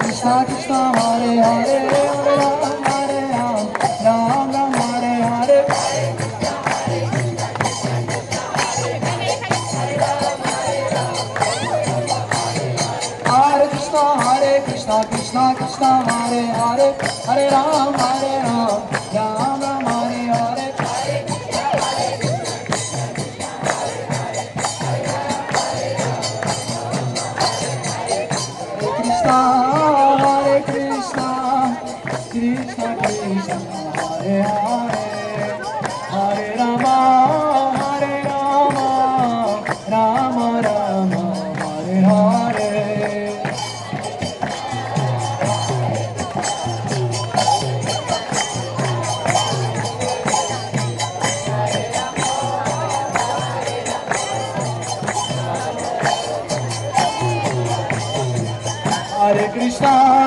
Krishna Krishna Hare Hare Hare Ram Ram Ram Hare Hare Hare Krishna Krishna Krishna Hare Hare Hare Ram Ram Ram Hare Hare Hare Krishna Krishna Krishna Hare Hare Hare Rama Rama Rama Hare Hare Hare Krishna